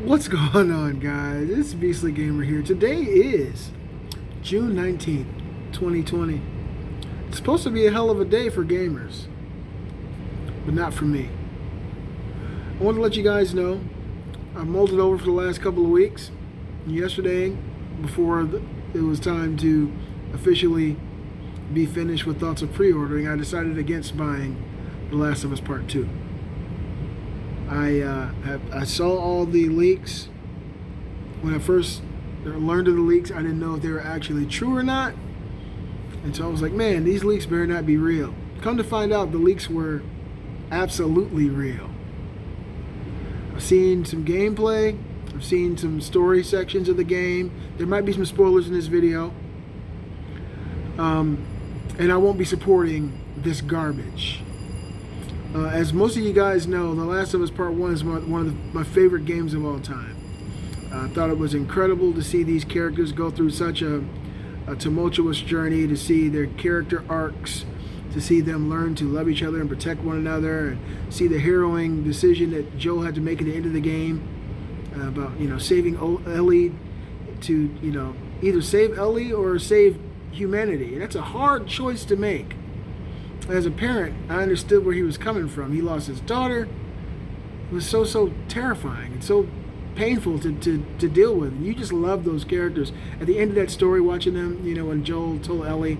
What's going on, guys? It's Beastly Gamer here. Today is June 19th, 2020. It's supposed to be a hell of a day for gamers, but not for me. I want to let you guys know I've mulled it over for the last couple of weeks. Yesterday, before it was time to officially be finished with thoughts of pre-ordering, I decided against buying The Last of Us Part 2. I saw all the leaks. When I first learned of the leaks, I didn't know if they were actually true or not. And so I was like, man, these leaks better not be real. Come to find out, the leaks were absolutely real. I've seen some gameplay. I've seen some story sections of the game. There might be some spoilers in this video. And I won't be supporting this garbage. As most of you guys know, The Last of Us Part 1 is one of my favorite games of all time. I thought it was incredible to see these characters go through such a tumultuous journey, to see their character arcs, to see them learn to love each other and protect one another, and see the harrowing decision that Joel had to make at the end of the game about, saving Ellie to, either save Ellie or save humanity. And that's a hard choice to make. As a parent, I understood where he was coming from. He lost his daughter. It was so terrifying and so painful to deal with. And you just love those characters. At the end of that story, watching them, when Joel told Ellie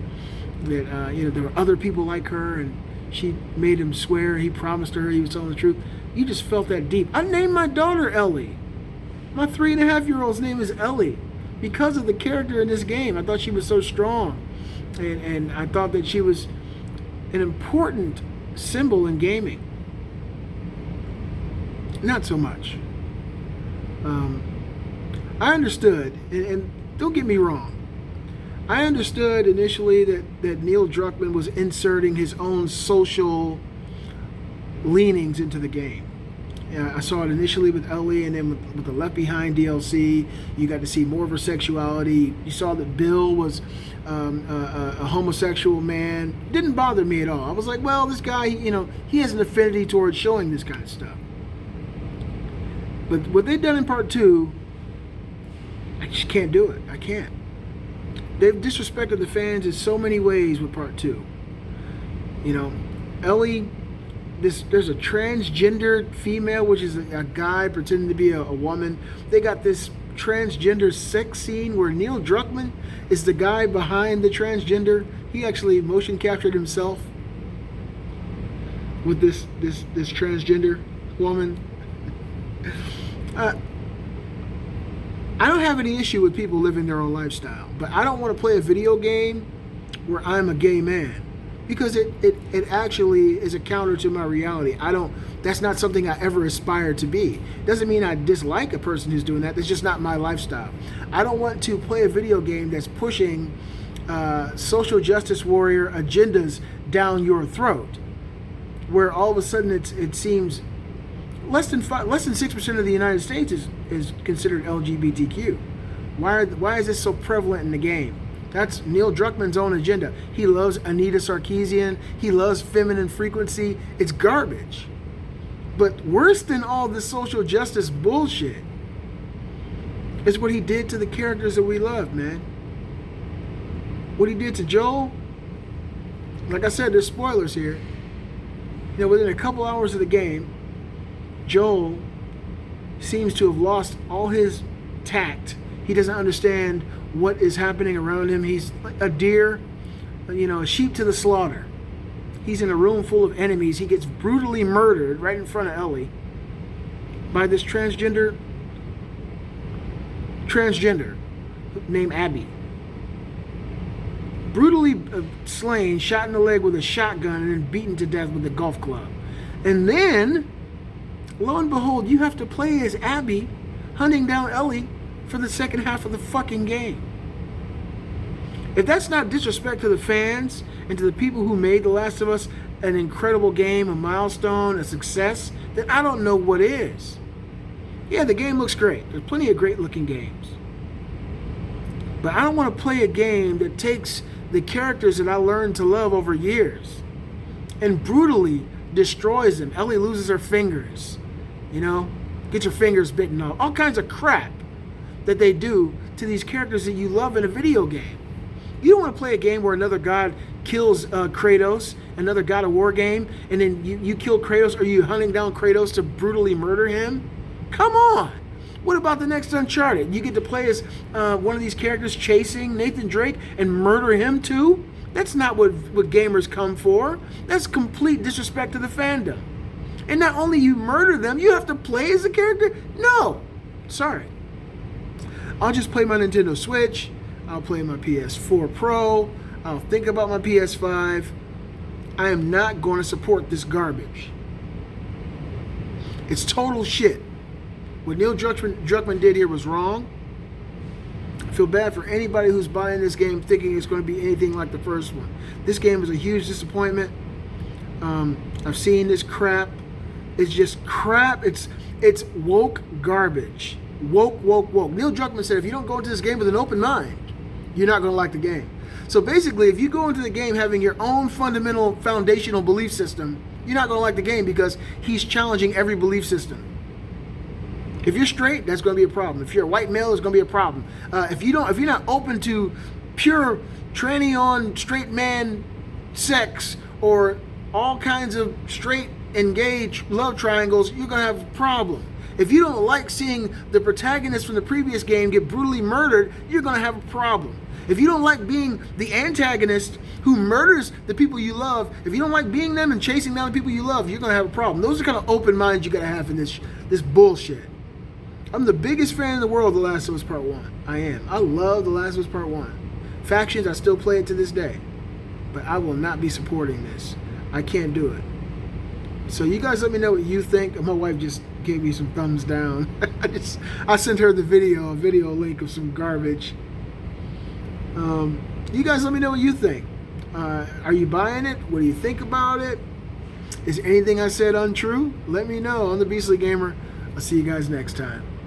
that there were other people like her, and she made him swear, he promised her he was telling the truth. You just felt that deep. I named my daughter Ellie. My 3.5-year-old's name is Ellie because of the character in this game. I thought she was so strong, and I thought that she was an important symbol in gaming. Not so much. I understood, and don't get me wrong, I understood initially that Neil Druckmann was inserting his own social leanings into the game. I saw it initially with Ellie, and then with the Left Behind DLC, you got to see more of her sexuality. You saw that Bill was a homosexual man. Didn't bother me at all. I was like, well, this guy, he has an affinity towards showing this kind of stuff. But what they've done in Part 2, I just can't do it. I can't. They've disrespected the fans in so many ways with Part 2. Ellie... There's a transgender female, which is a guy pretending to be a woman. They got this transgender sex scene where Neil Druckmann is the guy behind the transgender. He actually motion captured himself with this transgender woman. I don't have any issue with people living their own lifestyle, but I don't want to play a video game where I'm a gay man. Because it actually is a counter to my reality. That's not something I ever aspired to be. Doesn't mean I dislike a person who's doing that. That's just not my lifestyle. I don't want to play a video game that's pushing social justice warrior agendas down your throat, where all of a sudden it seems less than 6% of the United States is considered LGBTQ. Why is this so prevalent in the game? That's Neil Druckmann's own agenda. He loves Anita Sarkeesian. He loves feminine frequency. It's garbage. But worse than all this social justice bullshit is what he did to the characters that we love, man. What he did to Joel, like I said, there's spoilers here. Within a couple hours of the game, Joel seems to have lost all his tact. He doesn't understand what is happening around him. He's like a deer, a sheep to the slaughter. He's in a room full of enemies. He gets brutally murdered right in front of Ellie by this transgender named Abby. Brutally slain, shot in the leg with a shotgun, and then beaten to death with a golf club. And then, lo and behold, you have to play as Abby hunting down Ellie for the second half of the fucking game. If that's not disrespect to the fans and to the people who made The Last of Us an incredible game, a milestone, a success, then I don't know what is. Yeah, the game looks great. There's plenty of great looking games. But I don't want to play a game that takes the characters that I learned to love over years and brutally destroys them. Ellie loses her fingers, get your fingers bitten off, all kinds of crap that they do to these characters that you love in a video game. You don't want to play a game where another god kills Kratos, another God of War game, and then you kill Kratos, or you hunting down Kratos to brutally murder him? Come on! What about the next Uncharted? You get to play as one of these characters chasing Nathan Drake and murder him too? That's not what gamers come for. That's complete disrespect to the fandom. And not only you murder them, you have to play as a character? No. Sorry. I'll just play my Nintendo Switch. I'll play my PS4 Pro. I'll think about my PS5. I am not going to support this garbage. It's total shit. What Neil Druckmann did here was wrong. I feel bad for anybody who's buying this game thinking it's going to be anything like the first one. This game is a huge disappointment. I've seen this crap. It's just crap. It's woke garbage. Woke. Neil Druckmann said if you don't go into this game with an open mind, you're not going to like the game. So basically, if you go into the game having your own fundamental foundational belief system, you're not going to like the game because he's challenging every belief system. If you're straight, that's going to be a problem. If you're a white male, it's going to be a problem. If you're not open to pure tranny on straight man sex or all kinds of straight engaged love triangles, you're going to have a problem. If you don't like seeing the protagonist from the previous game get brutally murdered, you're going to have a problem. If you don't like being the antagonist who murders the people you love, if you don't like being them and chasing down the people you love, you're going to have a problem. Those are kind of open minds you got to have in this bullshit. I'm the biggest fan in the world of The Last of Us Part 1. I am. I love The Last of Us Part 1. Factions, I still play it to this day. But I will not be supporting this. I can't do it. So you guys let me know what you think. My wife just gave me some thumbs down. I sent her the a video link of some garbage. You guys let me know what you think. Are you buying it? What do you think about it? Is anything I said untrue? Let me know on The Beastly Gamer. I'll see you guys next time.